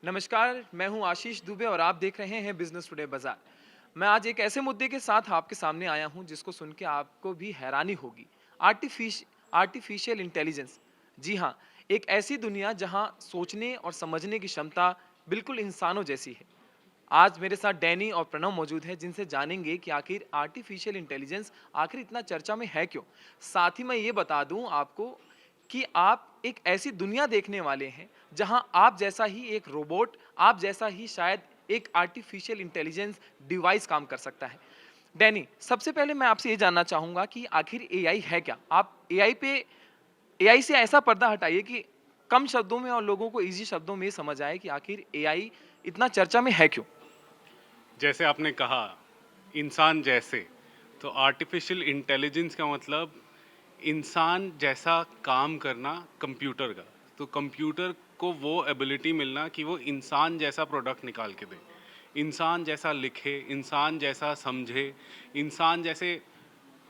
नमस्कार, मैं हूं आशीष दुबे और आप देख रहे हैं बिजनेस टुडे बाजार। मैं आज एक ऐसे मुद्दे के साथ आपके सामने आया हूं जिसको सुन के आपको भी हैरानी होगी। Artificial intelligence. जी हां, एक ऐसी दुनिया जहां सोचने और समझने की क्षमता बिल्कुल इंसानों जैसी है। आज मेरे साथ डैनी और प्रणव मौजूद हैं जिनसे जानेंगे कि आखिर आर्टिफिशियल इंटेलिजेंस आखिर इतना चर्चा में है क्यों। साथ ही मैं ये बता दूं आपको कि आप एक ऐसी दुनिया देखने वाले हैं जहां आप जैसा ही एक रोबोट, आप जैसा ही शायद एक आर्टिफिशियल इंटेलिजेंस डिवाइस काम कर सकता है। डैनी, सबसे पहले मैं आपसे ये जानना चाहूंगा कि आखिर एआई है क्या? आप एआई से ऐसा पर्दा हटाइए कि कम शब्दों में और लोगों को इजी शब्दों में समझ आए कि आखिर एआई इतना चर्चा में है क्यों? जैसे आपने कहा इंसान जैसे, तो आर्टिफिशियल इंटेलिजेंस का मतलब इंसान जैसा काम करना कंप्यूटर का। तो कंप्यूटर को वो एबिलिटी मिलना कि वो इंसान जैसा प्रोडक्ट निकाल के दे, इंसान जैसा लिखे, इंसान जैसा समझे, इंसान जैसे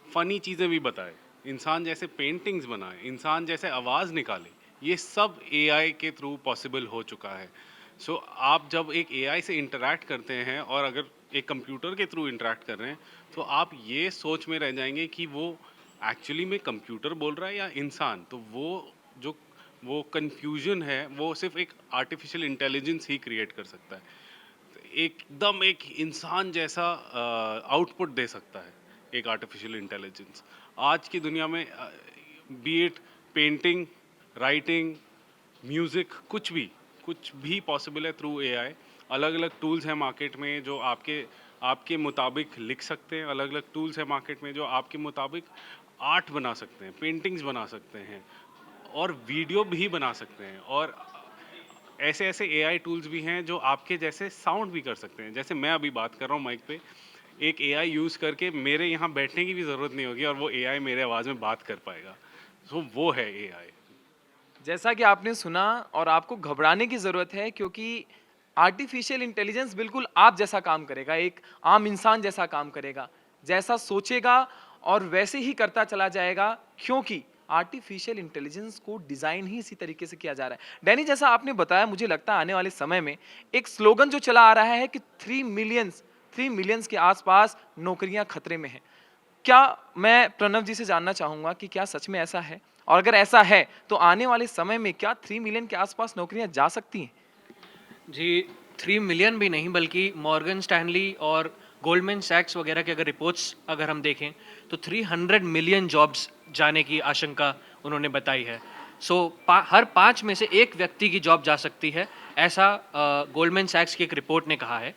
फ़नी चीज़ें भी बताए, इंसान जैसे पेंटिंग्स बनाए, इंसान जैसे आवाज़ निकाले। ये सब एआई के थ्रू पॉसिबल हो चुका है। सो आप जब एक एआई से इंटरैक्ट करते हैं और अगर एक कंप्यूटर के थ्रू इंटरैक्ट कर रहे हैं, तो आप ये सोच में रह जाएंगे कि वो एक्चुअली में कंप्यूटर बोल रहा है या इंसान। तो जो वो कन्फ्यूजन है वो सिर्फ एक आर्टिफिशियल इंटेलिजेंस ही क्रिएट कर सकता है। एकदम एक इंसान जैसा आउटपुट दे सकता है एक आर्टिफिशियल इंटेलिजेंस आज की दुनिया में। B it painting, writing, music, कुछ भी पॉसिबल है थ्रू एआई। अलग अलग टूल्स हैं मार्केट में जो आपके आपके मुताबिक लिख सकते हैं, अलग अलग टूल्स हैं मार्केट में जो आपके मुताबिक आर्ट बना सकते हैं, पेंटिंग्स बना सकते हैं और वीडियो भी बना सकते हैं। और ऐसे ऐसे एआई टूल्स भी हैं जो आपके जैसे साउंड भी कर सकते हैं। जैसे मैं अभी बात कर रहा हूँ माइक पे, एक एआई यूज़ करके मेरे यहाँ बैठने की भी ज़रूरत नहीं होगी और वो एआई मेरे आवाज़ में बात कर पाएगा। सो वो है एआई। जैसा कि आपने सुना और आपको घबराने की ज़रूरत है क्योंकि आर्टिफिशियल इंटेलिजेंस बिल्कुल आप जैसा काम करेगा, एक आम इंसान जैसा काम करेगा। जैसा सोचेगा और वैसे ही करता चला जाएगा क्योंकि आर्टिफिशियल इंटेलिजेंस को डिज़ाइन ही इसी तरीके से किया जा रहा है। डैनी, जैसा आपने बताया, मुझे लगता है आने वाले समय में एक स्लोगन जो चला आ रहा है कि 3 मिलियंस के आसपास नौकरियां खतरे में हैं। क्या मैं प्रणव जी से जानना चाहूंगा कि क्या सच में ऐसा है? और अगर ऐसा है, तो आने वाले समय में क्या 3 मिलियन के आसपास नौकरियां जा सकती हैं? जी, 3 मिलियन भी नहीं बल्कि मॉर्गन स्टैनली और गोल्डमैन सैक्स वगैरह की अगर रिपोर्ट्स अगर हम देखें तो 300 मिलियन जॉब्स जाने की आशंका उन्होंने बताई है। सो हर 5 में से एक व्यक्ति की जॉब जा सकती है, ऐसा गोल्डमैन सैक्स की एक रिपोर्ट ने कहा है।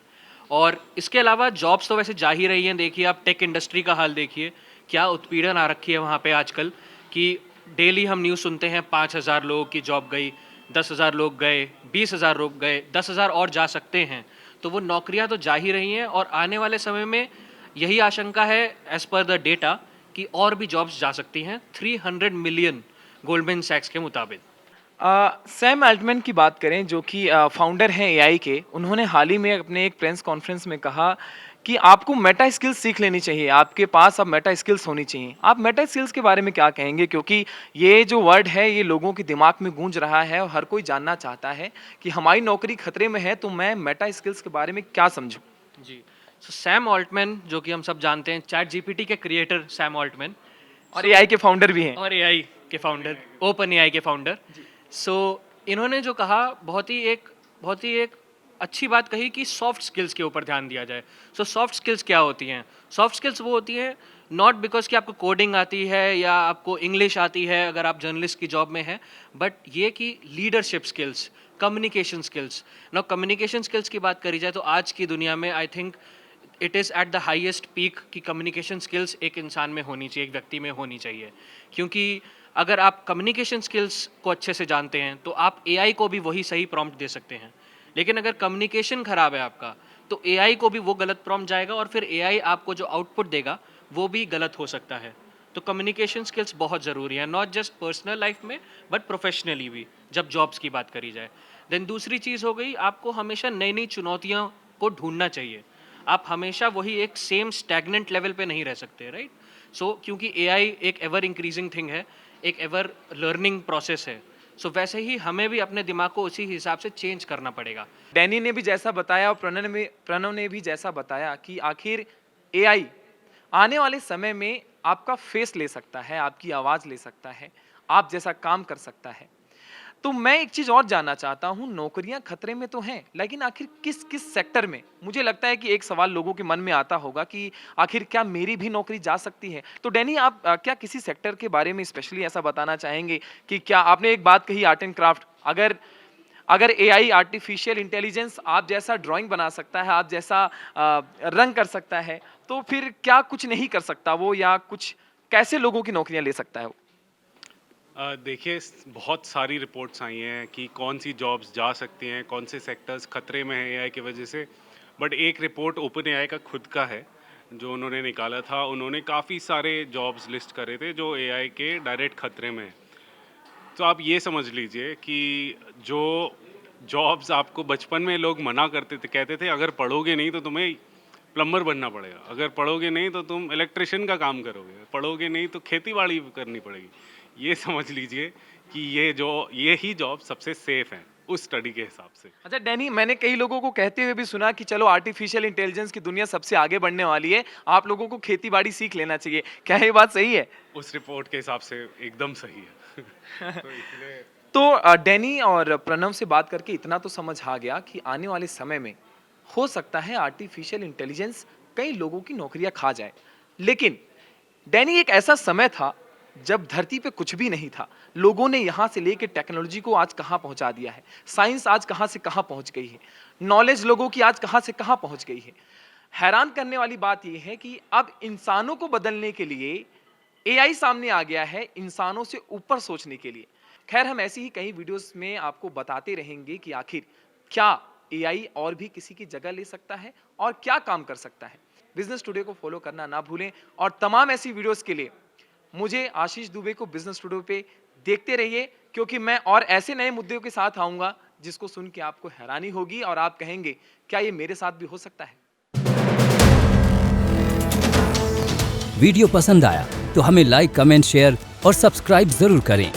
और इसके अलावा जॉब्स तो वैसे जा ही रही हैं। देखिए, आप टेक इंडस्ट्री का हाल देखिए, क्या उत्पीड़न आ रखी है वहाँ पे आजकल कि डेली हम न्यूज़ सुनते हैं 5,000 लोगों की जॉब गई, 10,000 लोग गए, 20,000 लोग गए, 10,000 और जा सकते हैं। तो वो नौकरियां तो जा ही रही हैं और आने वाले समय में यही आशंका है एज पर द डेटा कि और भी जॉब्स जा सकती हैं, 300 मिलियन गोल्डमैन सैक्स के मुताबिक। सैम अल्टमैन की बात करें जो कि फाउंडर हैं एआई के, उन्होंने हाल ही में अपने एक प्रेस कॉन्फ्रेंस में कहा कि आपको मेटा स्किल्स सीख लेनी चाहिए, आपके पास अब मेटा स्किल्स होनी चाहिए। आप मेटा स्किल्स के बारे में क्या कहेंगे? क्योंकि ये जो वर्ड है ये लोगों के दिमाग में गूंज रहा है और हर कोई जानना चाहता है कि हमारी नौकरी खतरे में है, तो मैं मेटा स्किल्स के बारे में क्या समझूं? जी। सो सैम ऑल्टमैन, जो कि हम सब जानते हैं, चैट जीपीटी के क्रिएटर सैम ऑल्टमैन। और सो एआई के फाउंडर भी हैं। और एआई के फाउंडर, ओपन एआई के फाउंडर। सो इन्होंने जो कहा, बहुत ही एक अच्छी बात कही कि सॉफ्ट स्किल्स के ऊपर ध्यान दिया जाए। सो सॉफ्ट स्किल्स क्या होती हैं? सॉफ्ट स्किल्स वो होती हैं नॉट बिकॉज कि आपको कोडिंग आती है या आपको इंग्लिश आती है अगर आप जर्नलिस्ट की जॉब में हैं, बट ये कि leadership skills, communication skills. Now communication skills की बात करी जाए तो आज की दुनिया में I think it is at the highest peak कि कम्युनिकेशन स्किल्स एक इंसान में होनी चाहिए, एक व्यक्ति में होनी चाहिए। क्योंकि अगर आप कम्युनिकेशन स्किल्स को अच्छे से जानते हैं तो आप एआई को भी वही सही प्रॉम्प्ट दे सकते हैं। लेकिन अगर कम्युनिकेशन खराब है आपका, तो एआई को भी वो गलत प्रॉम्प्ट जाएगा और फिर एआई आपको जो आउटपुट देगा वो भी गलत हो सकता है। तो कम्युनिकेशन स्किल्स बहुत ज़रूरी है, नॉट जस्ट पर्सनल लाइफ में बट प्रोफेशनली भी, जब जॉब्स की बात करी जाए। देन दूसरी चीज़ हो गई, आपको हमेशा नई नई चुनौतियों को ढूंढना चाहिए। आप हमेशा वही एक सेम स्टैग्नेंट लेवल पे नहीं रह सकते, राइट? सो क्योंकि एआई एक एवर इंक्रीजिंग थिंग है, एक एवर लर्निंग प्रोसेस है। सो वैसे ही हमें भी अपने दिमाग को उसी हिसाब से चेंज करना पड़ेगा। डैनी ने भी जैसा बताया और प्रणव ने भी जैसा बताया कि आखिर एआई आने वाले समय में आपका फेस ले सकता है, आपकी आवाज़ ले सकता है, आप जैसा काम कर सकता है। तो मैं एक चीज़ और जानना चाहता हूँ, नौकरियां खतरे में तो हैं, लेकिन आखिर किस किस सेक्टर में? मुझे लगता है कि एक सवाल लोगों के मन में आता होगा कि आखिर क्या मेरी भी नौकरी जा सकती है? तो डैनी, आप क्या किसी सेक्टर के बारे में स्पेशली ऐसा बताना चाहेंगे कि क्या आपने एक बात कही आर्ट एंड क्राफ्ट, अगर अगर एआई आर्टिफिशियल इंटेलिजेंस आप जैसा ड्राइंग बना सकता है, आप जैसा रंग कर सकता है, तो फिर क्या कुछ नहीं कर सकता वो, या कुछ कैसे लोगों की नौकरियां ले सकता है वो? देखिए, बहुत सारी रिपोर्ट्स आई हैं कि कौन सी जॉब्स जा सकती हैं, कौन से सेक्टर्स खतरे में हैं एआई की वजह से। बट एक रिपोर्ट ओपन एआई का खुद का है जो उन्होंने निकाला था। उन्होंने काफ़ी सारे जॉब्स लिस्ट करे थे जो एआई के डायरेक्ट खतरे में हैं। तो आप ये समझ लीजिए कि जो जॉब्स आपको बचपन में लोग मना करते थे, कहते थे अगर पढ़ोगे नहीं तो तुम्हें प्लम्बर बनना पड़ेगा, अगर पढ़ोगे नहीं तो तुम इलेक्ट्रिशियन का काम करोगे, पढ़ोगे नहीं तो खेती बाड़ी करनी पड़ेगी। ये समझ लीजिए कि ये ही जॉब सबसे सेफ है उस स्टडी के हिसाब से। अच्छा डैनी, मैंने कई लोगों को कहते हुए भी सुना कि चलो आर्टिफिशियल इंटेलिजेंस की दुनिया सबसे आगे बढ़ने वाली है, आप लोगों को खेती बाड़ी सीख लेना चाहिए। क्या ये बात सही है? उस रिपोर्ट के हिसाब से एकदम सही है। तो इसलिए तो डैनी और प्रणव से बात करके इतना तो समझ आ गया कि आने वाले समय में हो सकता है आर्टिफिशियल इंटेलिजेंस कई लोगों की नौकरियां खा जाए। लेकिन डैनी, एक ऐसा समय था जब धरती पे कुछ भी नहीं था, लोगों ने यहाँ से लेके टेक्नोलॉजी को आज कहाँ पहुँचा दिया है, साइंस आज कहाँ से कहाँ पहुँच गई है, नॉलेज लोगों की आज कहाँ से कहाँ पहुँच गई है। हैरान करने वाली बात यह है कि अब इंसानों को बदलने के लिए एआई सामने आ गया है, इंसानों से ऊपर सोचने के लिए। खैर, हम ऐसी ही कई वीडियोस में आपको बताते रहेंगे कि आखिर क्या एआई और भी किसी की जगह ले सकता है और क्या काम कर सकता है। बिजनेस टुडे को फॉलो करना ना भूलें और तमाम ऐसी वीडियोस के लिए मुझे आशीष दुबे को बिजनेस टुडे पे देखते रहिए, क्योंकि मैं और ऐसे नए मुद्दों के साथ आऊंगा जिसको सुन के आपको हैरानी होगी और आप कहेंगे क्या ये मेरे साथ भी हो सकता है। वीडियो पसंद आया तो हमें लाइक, कमेंट, शेयर और सब्सक्राइब जरूर करें।